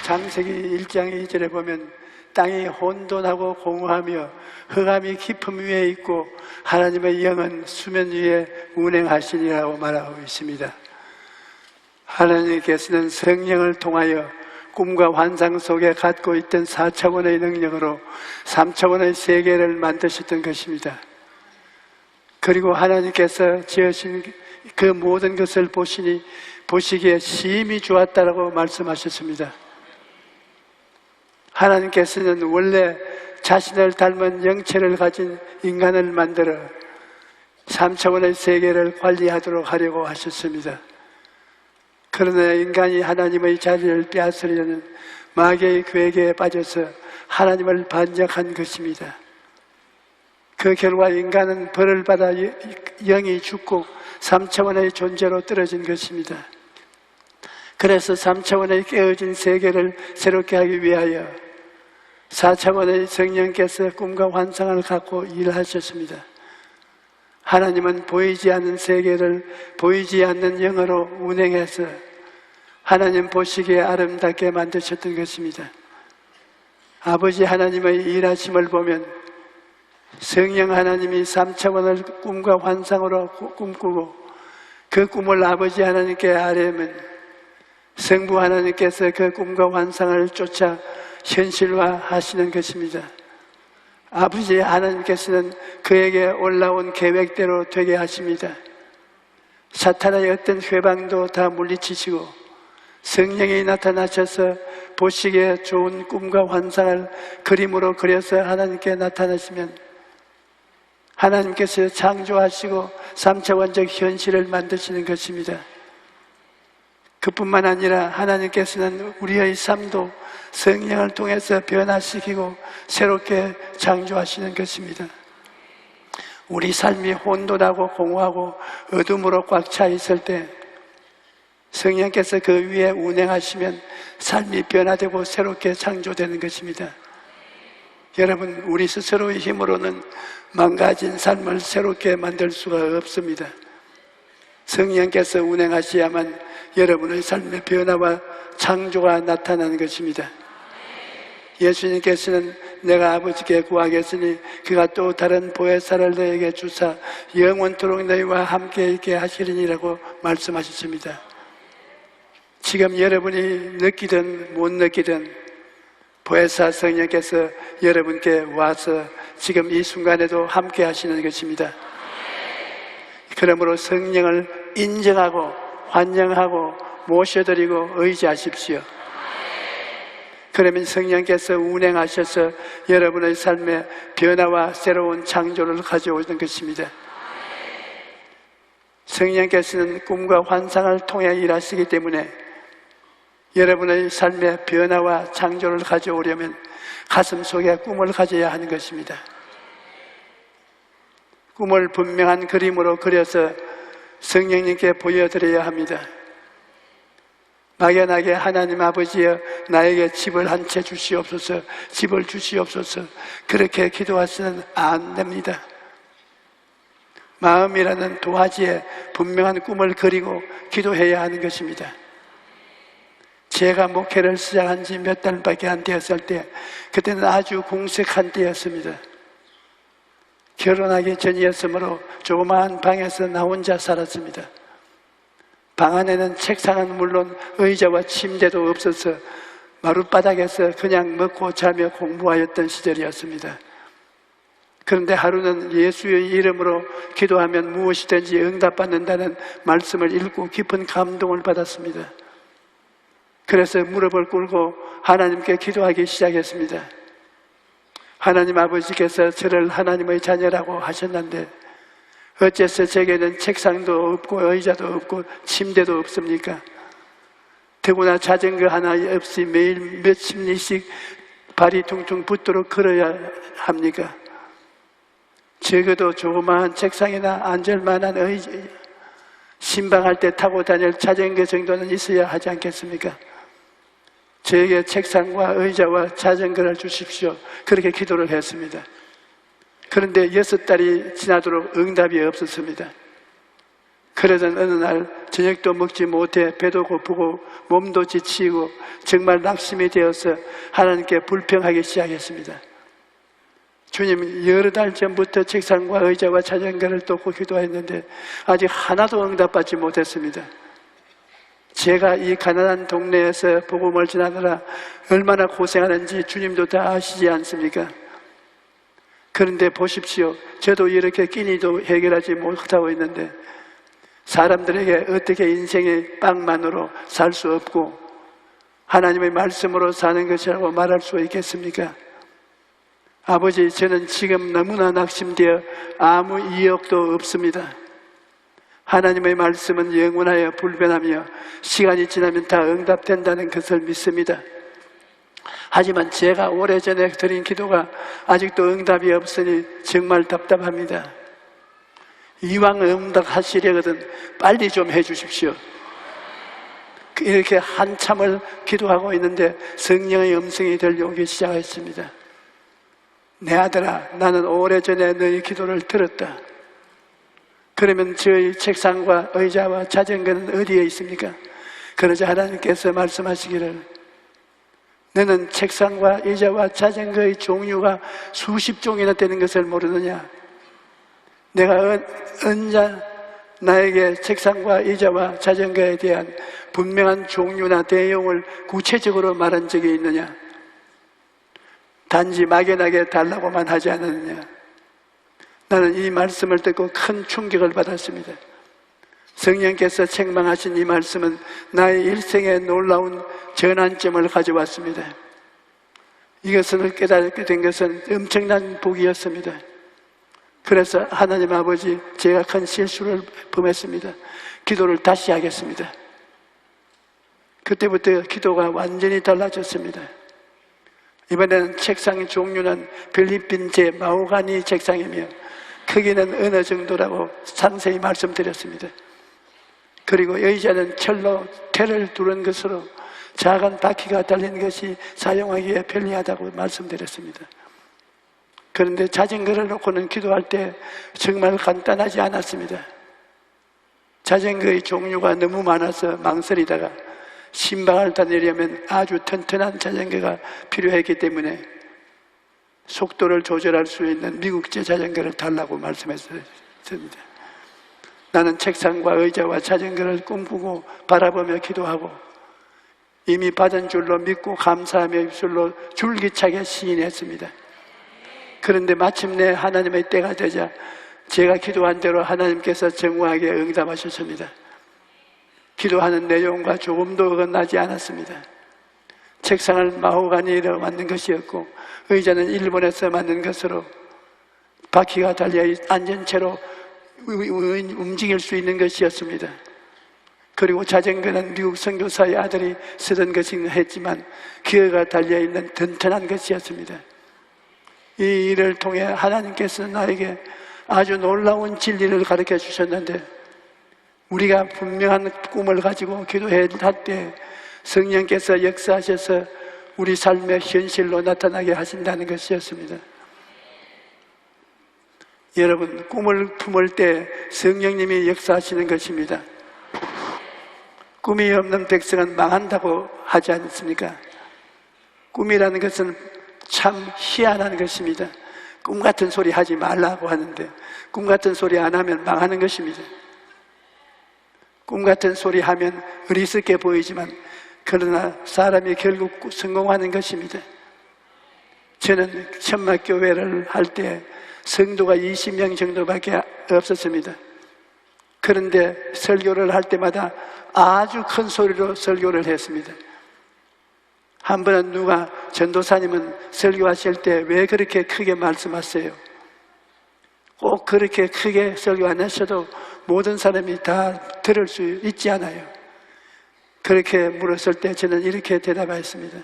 창세기 1장 2절에 보면 땅이 혼돈하고 공허하며 흑암이 깊음 위에 있고 하나님의 영은 수면 위에 운행하시니라고 말하고 있습니다. 하나님께서는 성령을 통하여 꿈과 환상 속에 갖고 있던 4차원의 능력으로 3차원의 세계를 만드셨던 것입니다. 그리고 하나님께서 지으신 그 모든 것을 보시기에 심히 좋았다라고 말씀하셨습니다. 하나님께서는 원래 자신을 닮은 영체를 가진 인간을 만들어 3차원의 세계를 관리하도록 하려고 하셨습니다. 그러나 인간이 하나님의 자리를 빼앗으려는 마귀의 괴계에 빠져서 하나님을 반역한 것입니다. 그 결과 인간은 벌을 받아 영이 죽고 3차원의 존재로 떨어진 것입니다. 그래서 3차원의 깨어진 세계를 새롭게 하기 위하여 4차원의 성령께서 꿈과 환상을 갖고 일하셨습니다. 하나님은 보이지 않는 세계를 보이지 않는 영으로 운행해서 하나님 보시기에 아름답게 만드셨던 것입니다. 아버지 하나님의 일하심을 보면 성령 하나님이 3차원을 꿈과 환상으로 꿈꾸고 그 꿈을 아버지 하나님께 아뢰면 성부 하나님께서 그 꿈과 환상을 쫓아 현실화하시는 것입니다. 아버지 하나님께서는 그에게 올라온 계획대로 되게 하십니다. 사탄의 어떤 회방도 다 물리치시고 성령이 나타나셔서 보시기에 좋은 꿈과 환상을 그림으로 그려서 하나님께 나타나시면 하나님께서 창조하시고 3차원적 현실을 만드시는 것입니다. 그뿐만 아니라 하나님께서는 우리의 삶도 성령을 통해서 변화시키고 새롭게 창조하시는 것입니다. 우리 삶이 혼돈하고 공허하고 어둠으로 꽉 차 있을 때 성령께서 그 위에 운행하시면 삶이 변화되고 새롭게 창조되는 것입니다. 여러분, 우리 스스로의 힘으로는 망가진 삶을 새롭게 만들 수가 없습니다. 성령께서 운행하셔야만 여러분의 삶의 변화와 창조가 나타나는 것입니다. 예수님께서는 내가 아버지께 구하겠으니 그가 또 다른 보혜사를 너에게 주사 영원토록 너희와 함께 있게 하시리니라고 말씀하셨습니다. 지금 여러분이 느끼든 못 느끼든 보혜사 성령께서 여러분께 와서 지금 이 순간에도 함께 하시는 것입니다. 그러므로 성령을 인정하고 환영하고 모셔드리고 의지하십시오. 그러면 성령께서 운행하셔서 여러분의 삶에 변화와 새로운 창조를 가져오는 것입니다. 성령께서는 꿈과 환상을 통해 일하시기 때문에 여러분의 삶에 변화와 창조를 가져오려면 가슴 속에 꿈을 가져야 하는 것입니다. 꿈을 분명한 그림으로 그려서 성령님께 보여드려야 합니다. 막연하게 하나님 아버지여 나에게 집을 한 채 주시옵소서, 집을 주시옵소서 그렇게 기도하시면 안 됩니다. 마음이라는 도화지에 분명한 꿈을 그리고 기도해야 하는 것입니다. 제가 목회를 시작한 지 몇 달밖에 안 되었을 때 그때는 아주 공색한 때였습니다. 결혼하기 전이었으므로 조그마한 방에서 나 혼자 살았습니다. 방 안에는 책상은 물론 의자와 침대도 없어서 마룻바닥에서 그냥 먹고 자며 공부하였던 시절이었습니다. 그런데 하루는 예수의 이름으로 기도하면 무엇이든지 응답받는다는 말씀을 읽고 깊은 감동을 받았습니다. 그래서 무릎을 꿇고 하나님께 기도하기 시작했습니다. 하나님 아버지께서 저를 하나님의 자녀라고 하셨는데 어째서 제게는 책상도 없고 의자도 없고 침대도 없습니까? 더구나 자전거 하나 없이 매일 몇십 리씩 발이 퉁퉁 붓도록 걸어야 합니까? 적어도 조그마한 책상이나 앉을 만한 의자, 신방할 때 타고 다닐 자전거 정도는 있어야 하지 않겠습니까? 저에게 책상과 의자와 자전거를 주십시오. 그렇게 기도를 했습니다. 그런데 6달이 지나도록 응답이 없었습니다. 그러던 어느 날 저녁도 먹지 못해 배도 고프고 몸도 지치고 정말 낙심이 되어서 하나님께 불평하기 시작했습니다. 주님, 여러 달 전부터 책상과 의자와 자전거를 놓고 기도했는데 아직 하나도 응답받지 못했습니다. 제가 이 가난한 동네에서 복음을 전하느라 얼마나 고생하는지 주님도 다 아시지 않습니까? 그런데 보십시오. 저도 이렇게 끼니도 해결하지 못하고 있는데 사람들에게 어떻게 인생의 빵만으로 살 수 없고 하나님의 말씀으로 사는 것이라고 말할 수 있겠습니까? 아버지, 저는 지금 너무나 낙심되어 아무 이역도 없습니다. 하나님의 말씀은 영원하여 불변하며 시간이 지나면 다 응답된다는 것을 믿습니다. 하지만 제가 오래전에 드린 기도가 아직도 응답이 없으니 정말 답답합니다. 이왕 응답하시려거든 빨리 좀 해주십시오. 이렇게 한참을 기도하고 있는데 성령의 음성이 들려오기 시작했습니다. 내 아들아, 나는 오래전에 너희 기도를 들었다. 그러면 저희 책상과 의자와 자전거는 어디에 있습니까? 그러자 하나님께서 말씀하시기를, 너는 책상과 의자와 자전거의 종류가 수십 종이나 되는 것을 모르느냐? 내가 언제 나에게 책상과 의자와 자전거에 대한 분명한 종류나 내용을 구체적으로 말한 적이 있느냐? 단지 막연하게 달라고만 하지 않았느냐? 나는 이 말씀을 듣고 큰 충격을 받았습니다. 성령께서 책망하신 이 말씀은 나의 일생에 놀라운 전환점을 가져왔습니다. 이것을 깨닫게 된 것은 엄청난 복이었습니다. 그래서 하나님 아버지, 제가 큰 실수를 범했습니다. 기도를 다시 하겠습니다. 그때부터 기도가 완전히 달라졌습니다. 이번에는 책상의 종류는 필리핀제 마호가니 책상이며 크기는 어느 정도라고 상세히 말씀드렸습니다. 그리고 의자는 철로 테를 두른 것으로 작은 바퀴가 달린 것이 사용하기에 편리하다고 말씀드렸습니다. 그런데 자전거를 놓고는 기도할 때 정말 간단하지 않았습니다. 자전거의 종류가 너무 많아서 망설이다가 신방을 다니려면 아주 튼튼한 자전거가 필요했기 때문에 속도를 조절할 수 있는 미국제 자전거를 달라고 말씀했습니다. 나는 책상과 의자와 자전거를 꿈꾸고 바라보며 기도하고 이미 받은 줄로 믿고 감사하며 입술로 줄기차게 시인했습니다. 그런데 마침내 하나님의 때가 되자 제가 기도한 대로 하나님께서 정확하게 응답하셨습니다. 기도하는 내용과 조금도 어긋나지 않았습니다. 책상을 마호가니로 만든 것이었고 의자는 일본에서 만든 것으로 바퀴가 달려 앉은 채로 움직일 수 있는 것이었습니다. 그리고 자전거는 미국 선교사의 아들이 쓰던 것이긴 했지만 기어가 달려있는 튼튼한 것이었습니다. 이 일을 통해 하나님께서 나에게 아주 놀라운 진리를 가르쳐 주셨는데 우리가 분명한 꿈을 가지고 기도할 때 성령께서 역사하셔서 우리 삶의 현실로 나타나게 하신다는 것이었습니다. 여러분, 꿈을 품을 때 성령님이 역사하시는 것입니다. 꿈이 없는 백성은 망한다고 하지 않습니까? 꿈이라는 것은 참 희한한 것입니다. 꿈 같은 소리 하지 말라고 하는데 꿈 같은 소리 안 하면 망하는 것입니다. 꿈 같은 소리 하면 어리석게 보이지만 그러나 사람이 결국 성공하는 것입니다. 저는 천막교회를 할 때 성도가 20명 정도밖에 없었습니다. 그런데 설교를 할 때마다 아주 큰 소리로 설교를 했습니다. 한 번은 누가 전도사님은 설교하실 때 왜 그렇게 크게 말씀하세요? 꼭 그렇게 크게 설교 안 하셔도 모든 사람이 다 들을 수 있지 않아요? 그렇게 물었을 때 저는 이렇게 대답했습니다.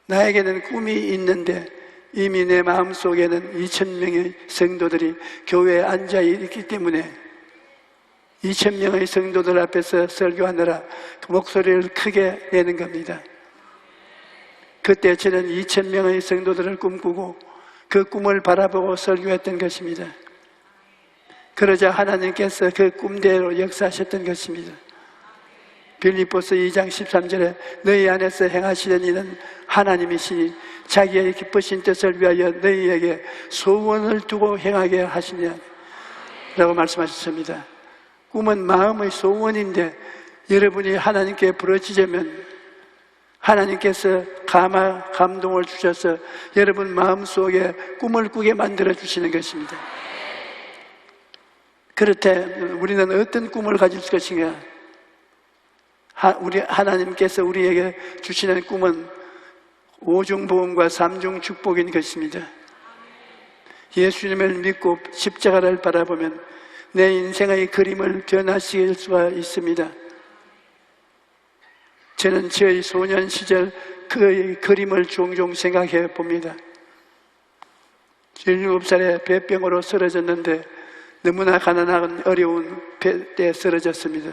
나에게는 꿈이 있는데 이미 내 마음속에는 2,000명의 성도들이 교회에 앉아 있기 때문에 2,000명의 성도들 앞에서 설교하느라 그 목소리를 크게 내는 겁니다. 그때 저는 2,000명의 성도들을 꿈꾸고 그 꿈을 바라보고 설교했던 것입니다. 그러자 하나님께서 그 꿈대로 역사하셨던 것입니다. 빌립보서 2장 13절에 너희 안에서 행하시는 이는 하나님이시니 자기의 기쁘신 뜻을 위하여 너희에게 소원을 두고 행하게 하시냐 라고 말씀하셨습니다. 꿈은 마음의 소원인데 여러분이 하나님께 부르짖으면 하나님께서 감동을 주셔서 여러분 마음속에 꿈을 꾸게 만들어 주시는 것입니다. 그렇대 우리는 어떤 꿈을 가질 것인가? 하나님께서 우리에게 주시는 꿈은 오중보험과 삼중 축복인 것입니다. 예수님을 믿고 십자가를 바라보면 내 인생의 그림을 변화시킬 수가 있습니다. 저는 저의 소년 시절 그의 그림을 종종 생각해 봅니다. 17살에 배병으로 쓰러졌는데 너무나 가난한 어려운 때에 쓰러졌습니다.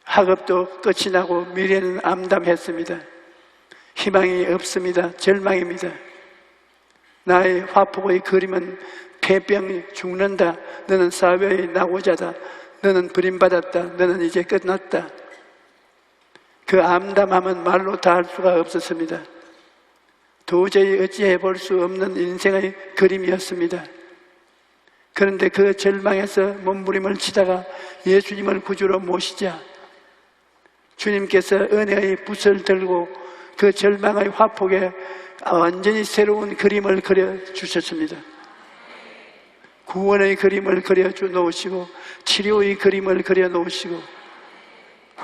학업도 끝이 나고 미래는 암담했습니다. 희망이 없습니다. 절망입니다. 나의 화폭의 그림은 폐병이 죽는다. 너는 사회의 낙오자다. 너는 버림받았다. 너는 이제 끝났다. 그 암담함은 말로 다 할 수가 없었습니다. 도저히 어찌해 볼 수 없는 인생의 그림이었습니다. 그런데 그 절망에서 몸부림을 치다가 예수님을 구주로 모시자 주님께서 은혜의 붓을 들고 그 절망의 화폭에 완전히 새로운 그림을 그려주셨습니다. 구원의 그림을 그려놓으시고 치료의 그림을 그려놓으시고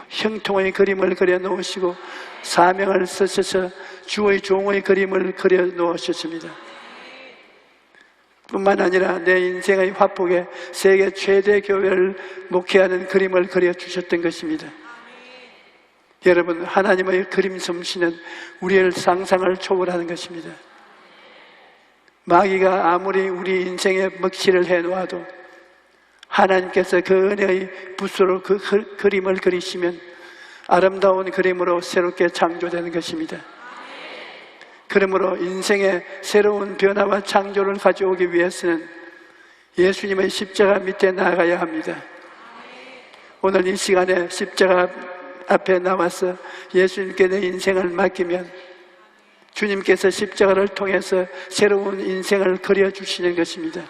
형통의 그림을 그려놓으시고 사명을 쓰셔서 주의 종의 그림을 그려놓으셨습니다. 뿐만 아니라 내 인생의 화폭에 세계 최대 교회를 목회하는 그림을 그려주셨던 것입니다. 여러분, 하나님의 그림 솜씨는 우리의 상상을 초월하는 것입니다. 마귀가 아무리 우리 인생에 먹칠을 해놓아도 하나님께서 그 은혜의 붓으로 그 그림을 그리시면 아름다운 그림으로 새롭게 창조되는 것입니다. 그러므로 인생의 새로운 변화와 창조를 가져오기 위해서는 예수님의 십자가 밑에 나아가야 합니다. 오늘 이 시간에 십자가 앞에 나와서 예수님께 내 인생을 맡기면 주님께서 십자가를 통해서 새로운 인생을 그려주시는 것입니다.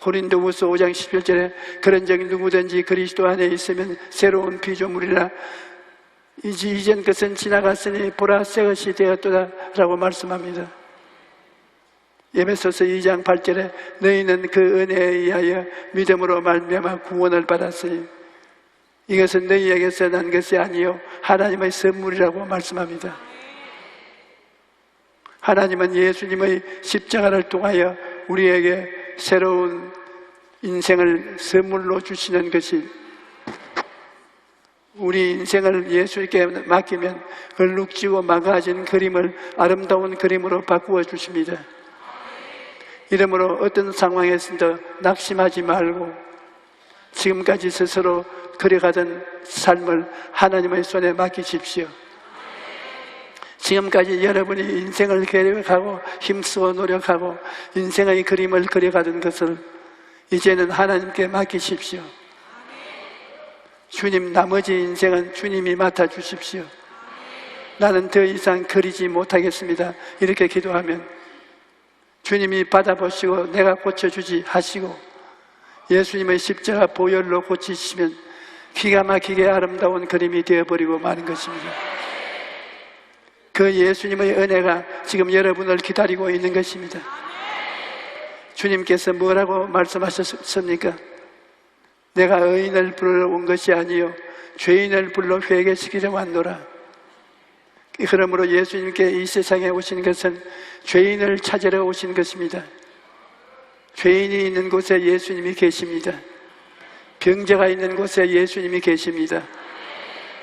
고린도후서 5장 11절에 그런즉 누구든지 그리스도 안에 있으면 새로운 피조물이라 이전 것은 지나갔으니 보라 새 것이 되었도다 라고 말씀합니다. 에베소서 2장 8절에 너희는 그 은혜에 의하여 믿음으로 말미암아 구원을 받았으니 이것은 너희에게서 난 것이 아니요 하나님의 선물이라고 말씀합니다. 하나님은 예수님의 십자가를 통하여 우리에게 새로운 인생을 선물로 주시는 것이 우리 인생을 예수님께 맡기면 얼룩지고 망가진 그림을 아름다운 그림으로 바꾸어 주십니다. 이러므로 어떤 상황에서도 낙심하지 말고 지금까지 스스로 그려가던 삶을 하나님의 손에 맡기십시오. 지금까지 여러분이 인생을 계획하고 힘쓰고 노력하고 인생의 그림을 그려가던 것을 이제는 하나님께 맡기십시오. 주님, 나머지 인생은 주님이 맡아주십시오. 나는 더 이상 그리지 못하겠습니다. 이렇게 기도하면 주님이 받아보시고 내가 고쳐주지 하시고 예수님의 십자가 보혈로 고치시면 기가 막히게 아름다운 그림이 되어버리고 마는 것입니다. 그 예수님의 은혜가 지금 여러분을 기다리고 있는 것입니다. 주님께서 뭐라고 말씀하셨습니까? 내가 의인을 불러 온 것이 아니요 죄인을 불러 회개시키려 왔노라. 그러므로 예수님께 이 세상에 오신 것은 죄인을 찾으러 오신 것입니다. 죄인이 있는 곳에 예수님이 계십니다. 병자가 있는 곳에 예수님이 계십니다.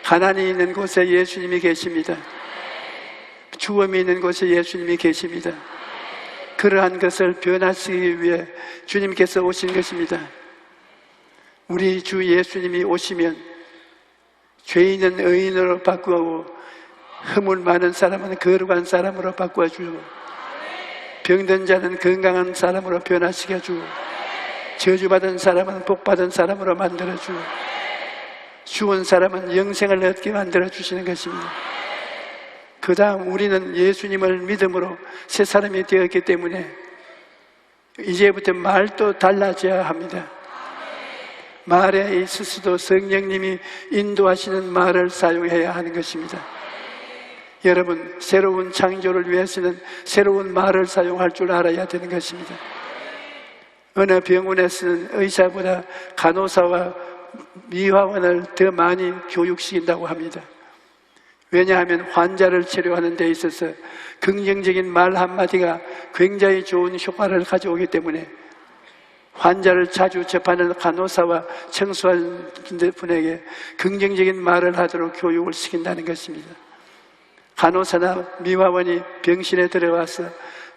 가난이 있는 곳에 예수님이 계십니다. 죽음이 있는 곳에 예수님이 계십니다. 그러한 것을 변화시키기 위해 주님께서 오신 것입니다. 우리 주 예수님이 오시면 죄인은 의인으로 바꾸고 허물 많은 사람은 거룩한 사람으로 바꿔주고 병든 자는 건강한 사람으로 변화시켜주고 저주받은 사람은 복받은 사람으로 만들어주고 죽은 사람은 영생을 얻게 만들어 주시는 것입니다. 그 다음 우리는 예수님을 믿음으로 새 사람이 되었기 때문에 이제부터 말도 달라져야 합니다. 말에 있어서도 성령님이 인도하시는 말을 사용해야 하는 것입니다. 여러분, 새로운 창조를 위해서는 새로운 말을 사용할 줄 알아야 되는 것입니다. 어느 병원에서는 의사보다 간호사와 미화원을 더 많이 교육시킨다고 합니다. 왜냐하면 환자를 치료하는 데 있어서 긍정적인 말 한마디가 굉장히 좋은 효과를 가져오기 때문에 환자를 자주 접하는 간호사와 청소하는 분에게 긍정적인 말을 하도록 교육을 시킨다는 것입니다. 간호사나 미화원이 병실에 들어와서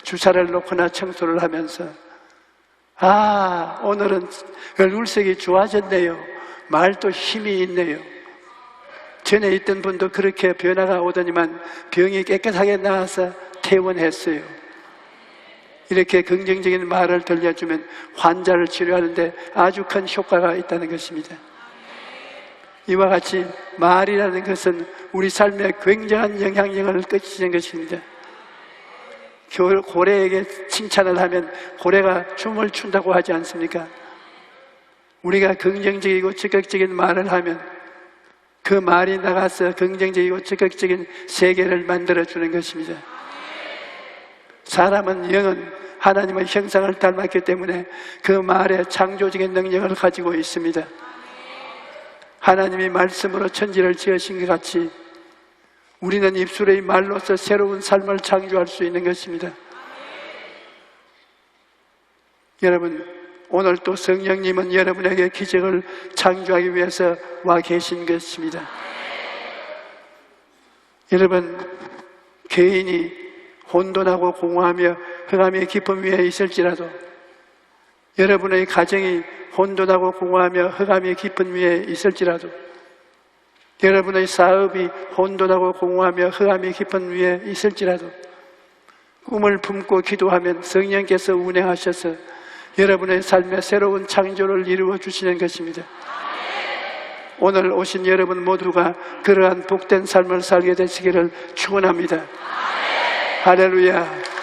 주사를 놓거나 청소를 하면서 오늘은 얼굴색이 좋아졌네요. 말도 힘이 있네요. 전에 있던 분도 그렇게 변화가 오더니만 병이 깨끗하게 나아서 퇴원했어요. 이렇게 긍정적인 말을 들려주면 환자를 치료하는데 아주 큰 효과가 있다는 것입니다. 이와 같이 말이라는 것은 우리 삶에 굉장한 영향력을 끼치는 것입니다. 고래에게 칭찬을 하면 고래가 춤을 춘다고 하지 않습니까? 우리가 긍정적이고 적극적인 말을 하면 그 말이 나가서 긍정적이고 적극적인 세계를 만들어주는 것입니다. 사람은 영은 하나님의 형상을 닮았기 때문에 그 말에 창조적인 능력을 가지고 있습니다. 하나님이 말씀으로 천지를 지으신 것 같이 우리는 입술의 말로서 새로운 삶을 창조할 수 있는 것입니다. 여러분, 오늘 또 성령님은 여러분에게 기적을 창조하기 위해서 와 계신 것입니다. 여러분, 개인이 혼돈하고 공허하며 흑암의 깊음 위에 있을지라도, 여러분의 가정이 혼돈하고 공허하며 흑암의 깊은 위에 있을지라도, 여러분의 사업이 혼돈하고 공허하며 흑암의 깊은 위에 있을지라도 꿈을 품고 기도하면 성령께서 운행하셔서 여러분의 삶에 새로운 창조를 이루어 주시는 것입니다. 오늘 오신 여러분 모두가 그러한 복된 삶을 살게 되시기를 축원합니다. 할렐루야.